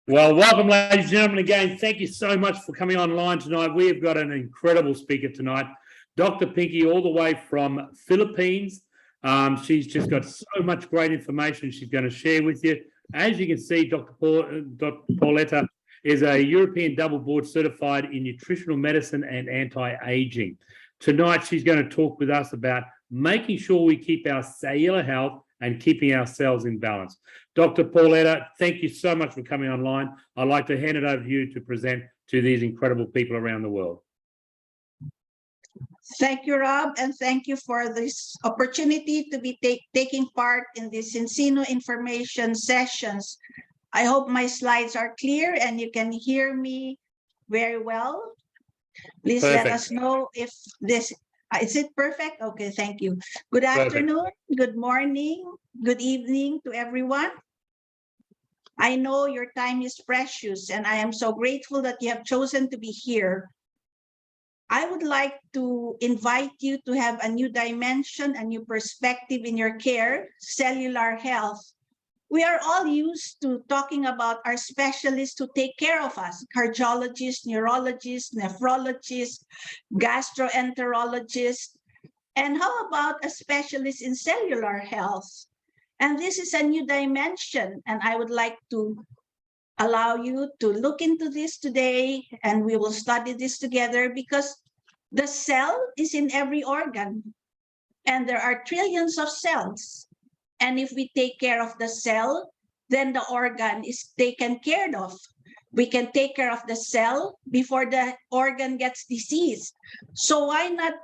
Well, welcome, ladies and gentlemen. Again, thank you so much for coming online tonight. We have got an incredible speaker tonight, Dr. Pinky, all the way from Philippines. She's just got so much great information she's going to share with you. As you can see, Dr. Paulita is a European double board certified in nutritional medicine and anti-aging. Tonight, she's going to talk with us about making sure we keep our cellular health and keeping our cells in balance. Dr. Paulita, thank you so much for coming online. I'd like to hand it over to you to present to these incredible people around the world. Thank you, Rob, and thank you for this opportunity to be taking part in the Zinzino information sessions. I hope my slides are clear and you can hear me very well. Please Perfect. let us know if this is it perfect? Okay, thank you. Good afternoon, good morning, good evening to everyone. I know your time is precious and I am so grateful that you have chosen to be here. I would like to invite you to have a new dimension, a new perspective in your care, cellular health. We are all used to talking about our specialists who take care of us, cardiologists, neurologists, nephrologists, gastroenterologists. And how about a specialist in cellular health? And this is a new dimension, and I would like to allow you to look into this today, and we will study this together because the cell is in every organ, and there are trillions of cells. And if we take care of the cell, then the organ is taken care of. We can take care of the cell before the organ gets diseased. So why not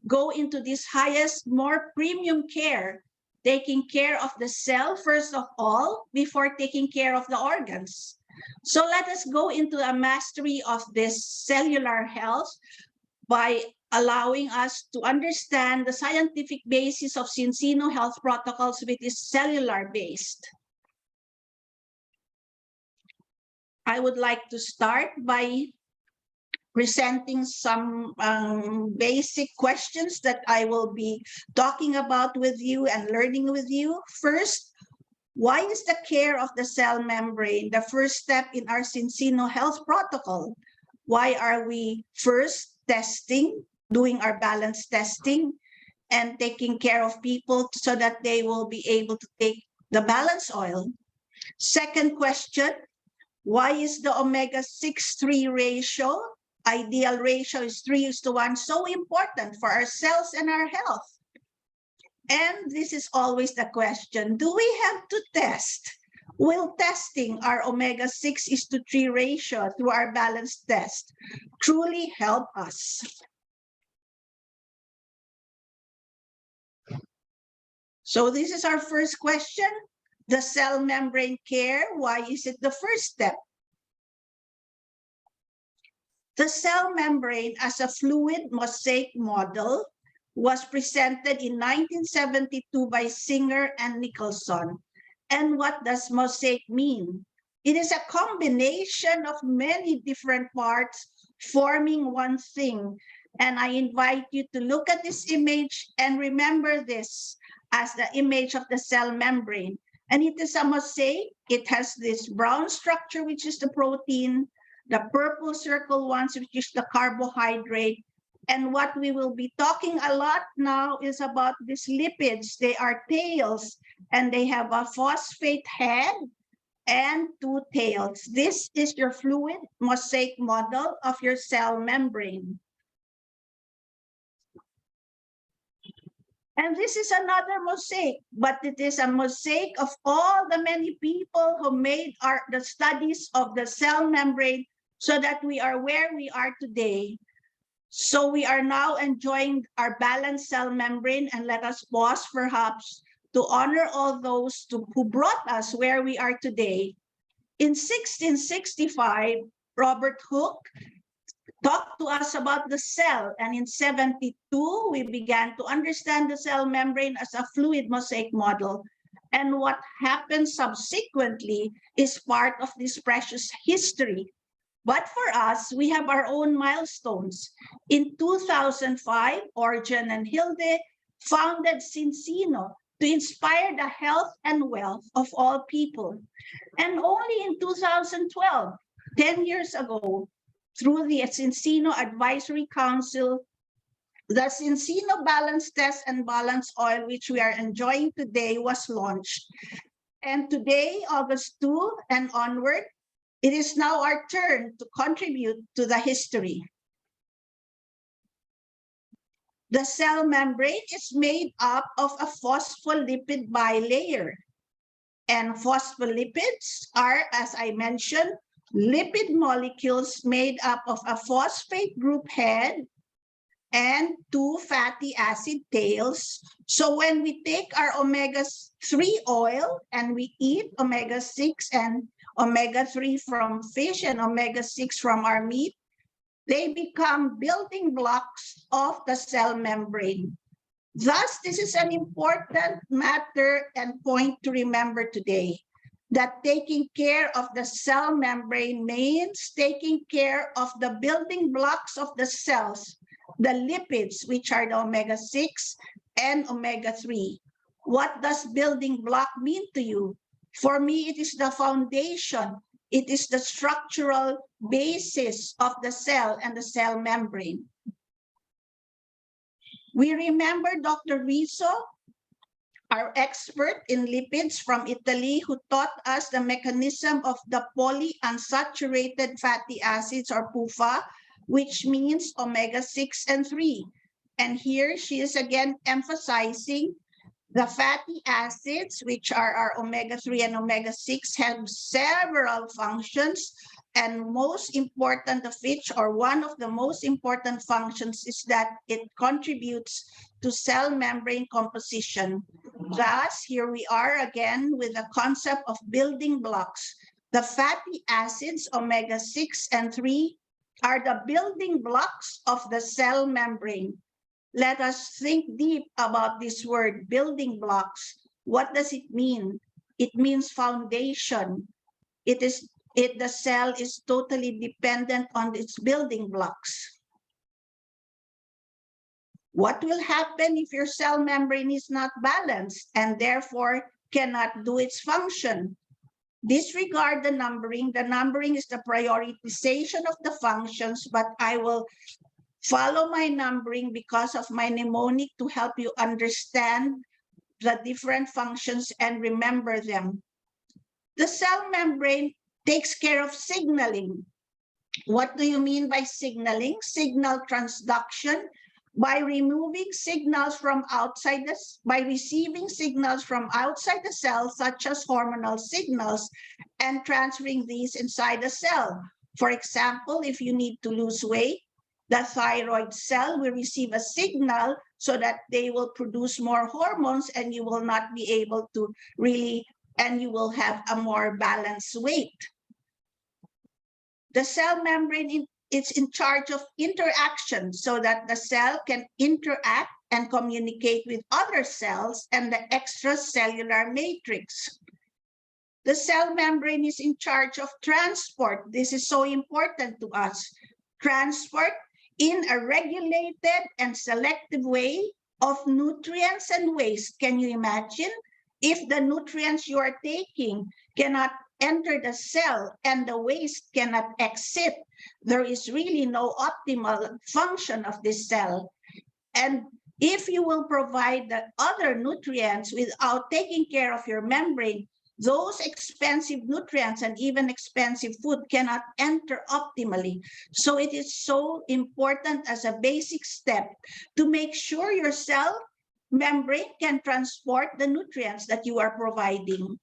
go into this highest, more premium care, taking care of the cell first of all, before taking care of the organs. So let us go into a mastery of this cellular health by allowing us to understand the scientific basis of Zinzino health protocols, which is cellular based. I would like to start by presenting some basic questions that I will be talking about with you and learning with you. First, why is the care of the cell membrane the first step in our Zinzino health protocol? Why are we first testing, doing our balance testing, and taking care of people so that they will be able to take the balance oil? Second question, why is the omega-6-3 ratio, ideal ratio is 3:1, so important for our cells and our health? And this is always the question, do we have to test? Will testing our omega-6:3 ratio through our balance test truly help us? So this is our first question. The cell membrane care, why is it the first step? The cell membrane as a fluid mosaic model was presented in 1972 by Singer and Nicholson. And what does mosaic mean? It is a combination of many different parts forming one thing. And I invite you to look at this image and remember this as the image of the cell membrane. And it is a mosaic. It has this brown structure, which is the protein, the purple circle ones, which is the carbohydrate. And what we will be talking a lot now is about these lipids. They are tails, and they have a phosphate head and two tails. This is your fluid mosaic model of your cell membrane. And this is another mosaic, but it is a mosaic of all the many people who made the studies of the cell membrane so that we are where we are today. So we are now enjoying our balanced cell membrane, and let us pause perhaps to honor all those who brought us where we are today. In 1665, Robert Hooke talked to us about the cell, and in 72, we began to understand the cell membrane as a fluid mosaic model. And what happened subsequently is part of this precious history. But for us, we have our own milestones. In 2005, Orjan and Hilde founded Zinzino to inspire the health and wealth of all people. And only in 2012, 10 years ago, through the Zinzino Advisory Council, the Zinzino Balance Test and Balance Oil, which we are enjoying today, was launched. And today, August 2 and onward, it is now our turn to contribute to the history. The cell membrane is made up of a phospholipid bilayer. And phospholipids are, as I mentioned, lipid molecules made up of a phosphate group head and 2 fatty acid tails. So when we take our omega-3 oil and we eat omega-6 and omega-3 from fish and omega-6 from our meat, they become building blocks of the cell membrane. Thus, this is an important matter and point to remember today, that taking care of the cell membrane means taking care of the building blocks of the cells, the lipids, which are the omega-6 and omega-3. What does building block mean to you? For me, it is the foundation. It is the structural basis of the cell and the cell membrane. We remember Dr. Rizzo, our expert in lipids from Italy, who taught us the mechanism of the polyunsaturated fatty acids, or PUFA, which means omega-6 and 3. And here she is again emphasizing the fatty acids, which are our omega-3 and omega-6, have several functions, and most important of which, or one of the most important functions, is that it contributes to cell membrane composition. Thus, here we are again with the concept of building blocks. The fatty acids, omega-6 and 3, are the building blocks of the cell membrane. Let us think deep about this word, building blocks. What does it mean? It means foundation. The cell is totally dependent on its building blocks. What will happen if your cell membrane is not balanced and therefore cannot do its function? Disregard the numbering. The numbering is the prioritization of the functions, but I will follow my numbering because of my mnemonic to help you understand the different functions and remember them. The cell membrane takes care of signaling. What do you mean by signaling? Signal transduction, by removing signals from outside by receiving signals from outside the cell, such as hormonal signals, and transferring these inside the cell. For example, if you need to lose weight, the thyroid cell will receive a signal so that they will produce more hormones and you will not be able to really, and you will have a more balanced weight. The cell membrane is in charge of interaction so that the cell can interact and communicate with other cells and the extracellular matrix. The cell membrane is in charge of transport. This is so important to us. Transport in a regulated and selective way of nutrients and waste. Can you imagine if the nutrients you are taking cannot enter the cell and the waste cannot exit? There is really no optimal function of this cell. And if you will provide the other nutrients without taking care of your membrane, those expensive nutrients and even expensive food cannot enter optimally. So it is so important as a basic step to make sure your cell membrane can transport the nutrients that you are providing.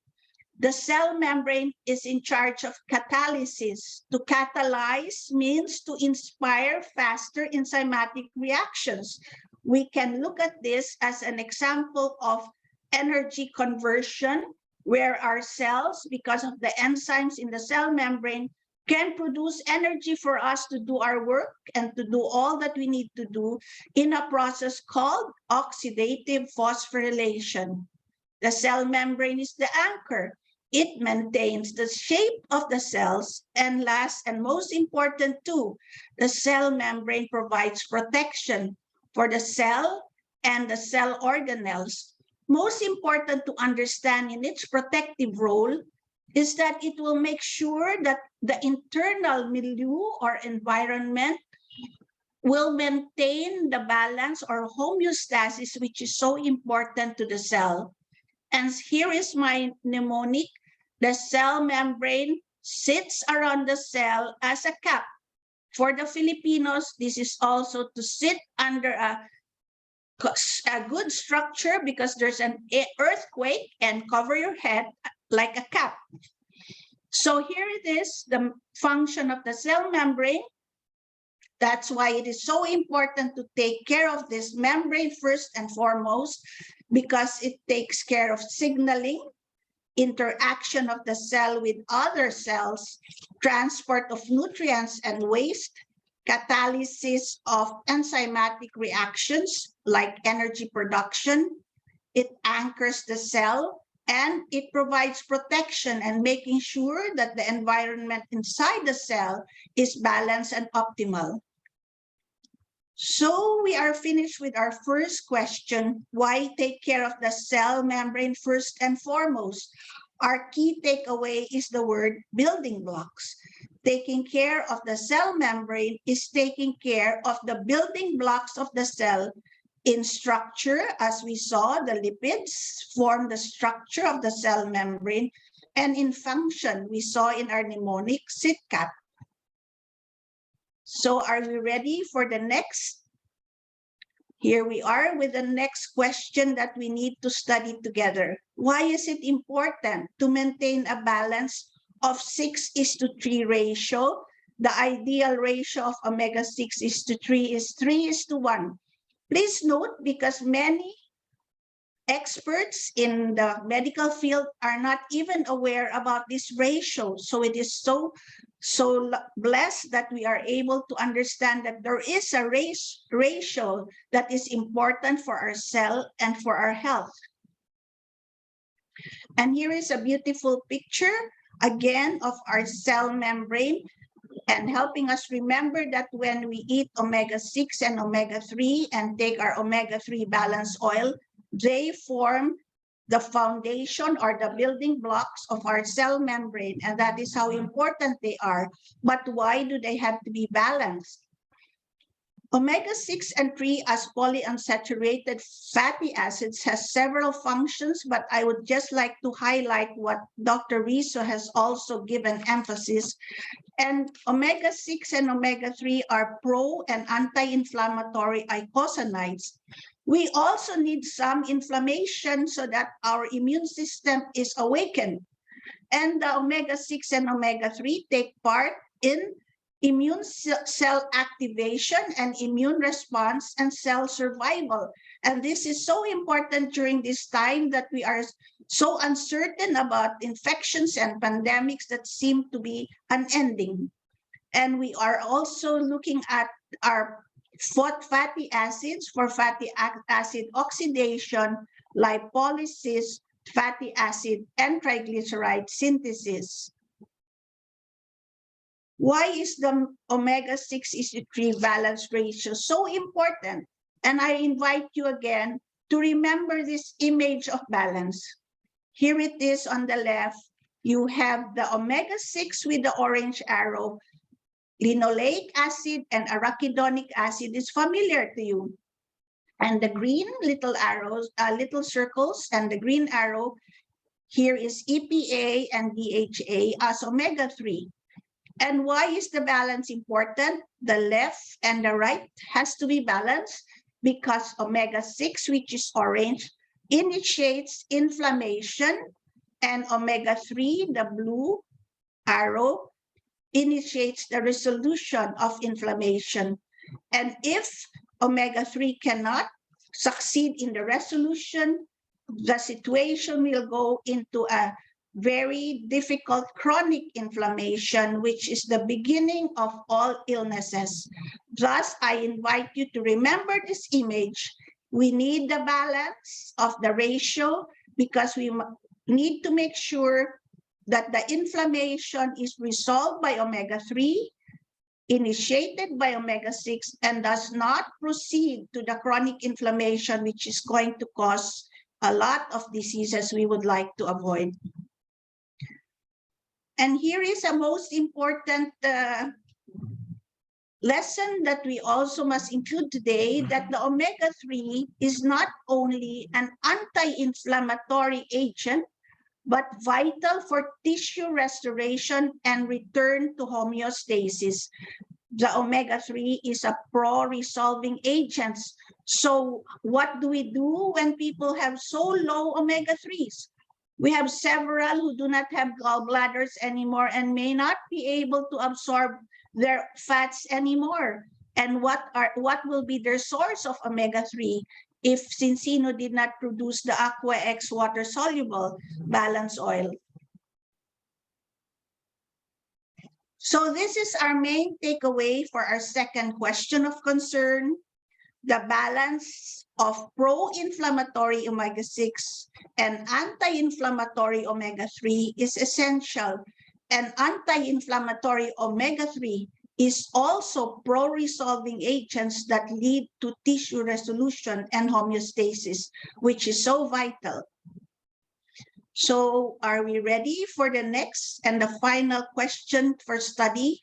The cell membrane is in charge of catalysis. To catalyze means to inspire faster enzymatic reactions. We can look at this as an example of energy conversion, where our cells, because of the enzymes in the cell membrane, can produce energy for us to do our work and to do all that we need to do in a process called oxidative phosphorylation. The cell membrane is the anchor. It maintains the shape of the cells. And last and most important too, the cell membrane provides protection for the cell and the cell organelles. most important to understand in its protective role is that it will make sure that the internal milieu or environment will maintain the balance or homeostasis, which is so important to the cell. And here is my mnemonic. The cell membrane sits around the cell as a cap. For the Filipinos, this is also to sit under a good structure because there's an earthquake and cover your head like a cap. So here it is, the function of the cell membrane. That's why it is so important to take care of this membrane first and foremost, because it takes care of signaling, interaction of the cell with other cells, transport of nutrients and waste, catalysis of enzymatic reactions like energy production. It anchors the cell and it provides protection and making sure that the environment inside the cell is balanced and optimal. So we are finished with our first question. Why take care of the cell membrane first and foremost? Our key takeaway is the word building blocks. Taking care of the cell membrane is taking care of the building blocks of the cell. In structure, as we saw, the lipids form the structure of the cell membrane. And in function, we saw in our mnemonic, sit cap. So are we ready for the next? Here we are with the next question that we need to study together. Why is it important to maintain a balance of 6:3 ratio? The ideal ratio of omega-6 is to 3 is 3:1. Please note, because many experts in the medical field are not even aware about this ratio. So it is so blessed that we are able to understand that there is a ratio that is important for our cell and for our health. And here is a beautiful picture again of our cell membrane, and helping us remember that when we eat omega-6 and omega-3 and take our omega-3 balanced oil, they form the foundation or the building blocks of our cell membrane, and that is how important they are. But why do they have to be balanced? Omega-6 and 3 as polyunsaturated fatty acids has several functions, but I would just like to highlight what Dr. Rizzo has also given emphasis. And omega-6 and omega-3 are pro and anti-inflammatory eicosanoids. We also need some inflammation so that our immune system is awakened. And the omega-6 and omega-3 take part in immune cell activation and immune response and cell survival. And this is so important during this time that we are so uncertain about infections and pandemics that seem to be unending. And we are also looking at our fatty acids for fatty acid oxidation, lipolysis, fatty acid, and triglyceride synthesis. Why is the omega-6:3 balance ratio so important? And I invite you again to remember this image of balance. Here it is on the left. You have the omega-6 with the orange arrow. Linoleic acid and arachidonic acid is familiar to you. And the green little arrows, little circles, and the green arrow, here is EPA and DHA as omega-3. And why is the balance important? The left and the right has to be balanced because omega-6, which is orange, initiates inflammation, and omega-3, the blue arrow, initiates the resolution of inflammation. And if omega-3 cannot succeed in the resolution, the situation will go into a very difficult chronic inflammation, which is the beginning of all illnesses. Thus, I invite you to remember this image. We need the balance of the ratio because we need to make sure that the inflammation is resolved by omega-3, initiated by omega-6, and does not proceed to the chronic inflammation, which is going to cause a lot of diseases we would like to avoid. And here is a most important lesson that we also must include today, that the omega-3 is not only an anti-inflammatory agent, but vital for tissue restoration and return to homeostasis. The omega-3 is a pro-resolving agent. So what do we do when people have so low omega-3s? We have several who do not have gallbladders anymore and may not be able to absorb their fats anymore. And what will be their source of omega-3 if Zinzino did not produce the Aqua X water-soluble balance oil? So this is our main takeaway for our second question of concern. The balance of pro-inflammatory omega-6 and anti-inflammatory omega-3 is essential. And anti-inflammatory omega-3 is also pro-resolving agents that lead to tissue resolution and homeostasis, which is so vital. So are we ready for the next and the final question for study?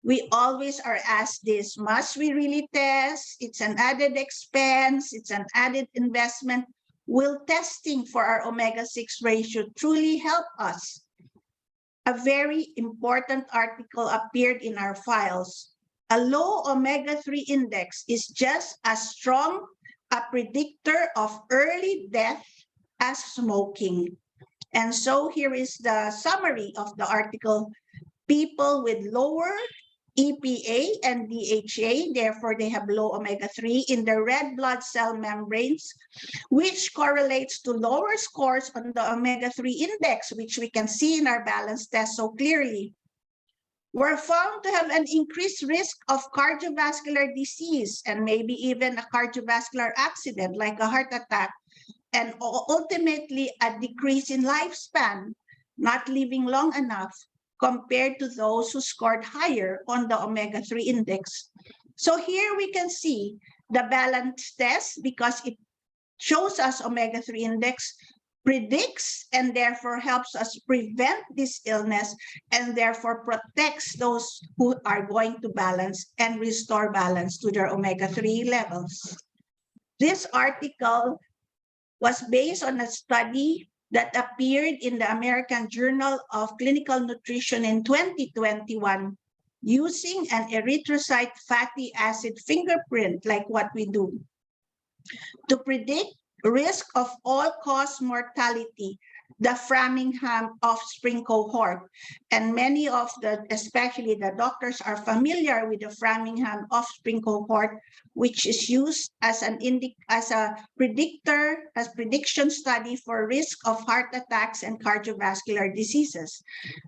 We always are asked this: must we really test? It's an added expense, it's an added investment. Will testing for our omega-6 ratio truly help us? A very important article appeared in our files. A low omega-3 index is just as strong a predictor of early death as smoking. And so here is the summary of the article. People with lower EPA and DHA, therefore they have low omega-3 in the red blood cell membranes, which correlates to lower scores on the omega-3 index, which we can see in our balance test so clearly, were found to have an increased risk of cardiovascular disease and maybe even a cardiovascular accident like a heart attack, and ultimately a decrease in lifespan, not living long enough, compared to those who scored higher on the omega-3 index. So here we can see the balance test, because it shows us omega-3 index, predicts and therefore helps us prevent this illness and therefore protects those who are going to balance and restore balance to their omega-3 levels. This article was based on a study that appeared in the American Journal of Clinical Nutrition in 2021, using an erythrocyte fatty acid fingerprint, like what we do, to predict risk of all-cause mortality, the Framingham offspring cohort. And many of especially the doctors, are familiar with the Framingham offspring cohort, which is used as a prediction study for risk of heart attacks and cardiovascular diseases.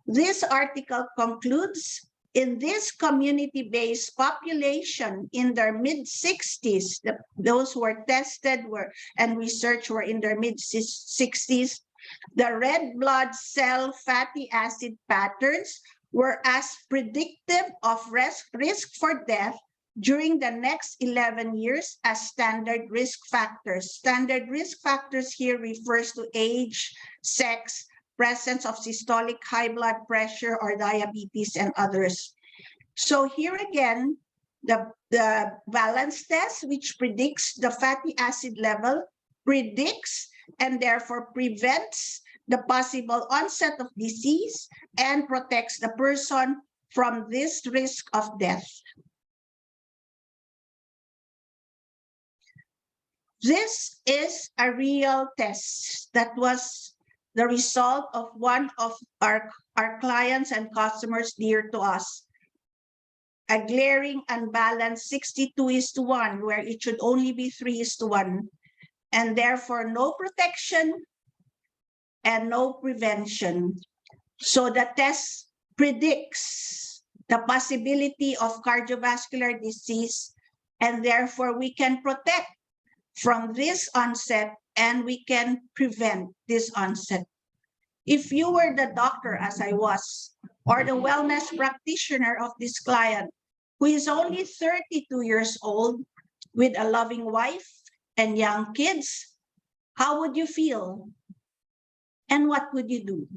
This article concludes, in this community-based population in their mid-60s, those who were tested and researched were in their mid-60s, the red blood cell fatty acid patterns were as predictive of risk for death during the next 11 years as standard risk factors. Standard risk factors here refers to age, sex, presence of systolic high blood pressure or diabetes, and others. So here again, the balance test, which predicts the fatty acid level, predicts and therefore prevents the possible onset of disease and protects the person from this risk of death. This is a real test that was the result of one of our clients and customers dear to us. A glaring unbalanced 62:1, where it should only be 3:1, and therefore no protection and no prevention. So the test predicts the possibility of cardiovascular disease, and therefore we can protect from this onset and we can prevent this onset. If you were the doctor, as I was, or the wellness practitioner of this client, who is only 32 years old with a loving wife and young kids, how would you feel? And what would you do?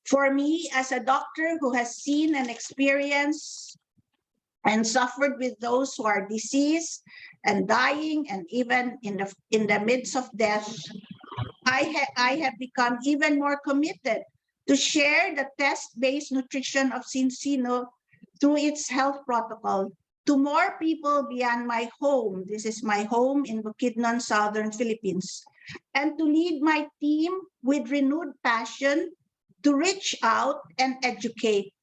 For me, as a doctor who has seen and experienced and suffered with those who are diseased and dying, and even in the midst of death, I have become even more committed to share the test-based nutrition of Zinzino through its health protocol to more people beyond my home. This is my home in Bukidnon, Southern Philippines. And to lead my team with renewed passion to reach out and educate.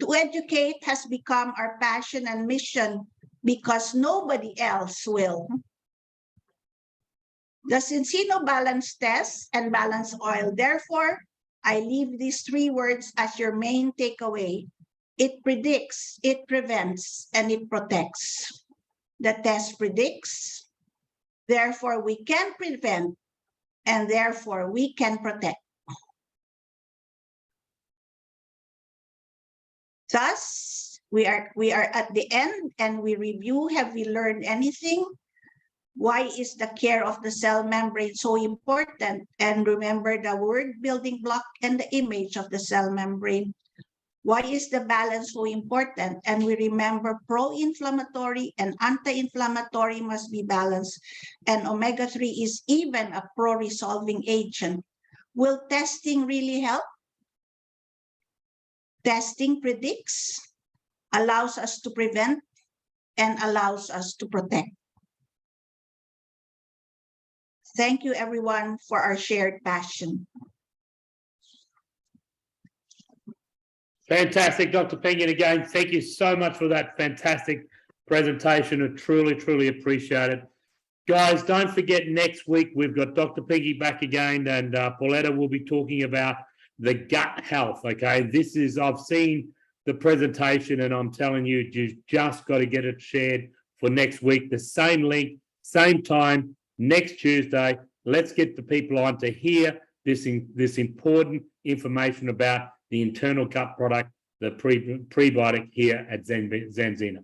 To educate has become our passion and mission because nobody else will. The Zinzino balance test and balance oil. Therefore, I leave these three words as your main takeaway. It predicts, it prevents, and it protects. The test predicts, therefore we can prevent, and therefore we can protect. Thus, we are at the end and we review, have we learned anything? Why is the care of the cell membrane so important? And remember the word building block and the image of the cell membrane. Why is the balance so important? And we remember pro-inflammatory and anti-inflammatory must be balanced. And omega-3 is even a pro-resolving agent. Will testing really help? Testing predicts, allows us to prevent, and allows us to protect. Thank you, everyone, for our shared passion. Fantastic, Dr. Penguin. Again, thank you so much for that fantastic presentation. I truly, truly appreciate it. Guys, don't forget next week we've got Dr. Pinky back again, and Paulita will be talking about the gut health. Okay, this is, I've seen the presentation and I'm telling you, you just got to get it shared for next week. The same link, same time, next Tuesday. Let's get the people on to hear this important information about the internal gut product, the prebiotic here at Zinzino.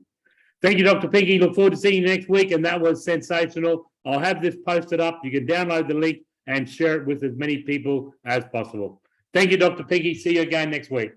Thank you, Dr. Pinky. Look forward to seeing you next week. And that was sensational. I'll have this posted up. You can download the link and share it with as many people as possible. Thank you, Dr. Pinky. See you again next week.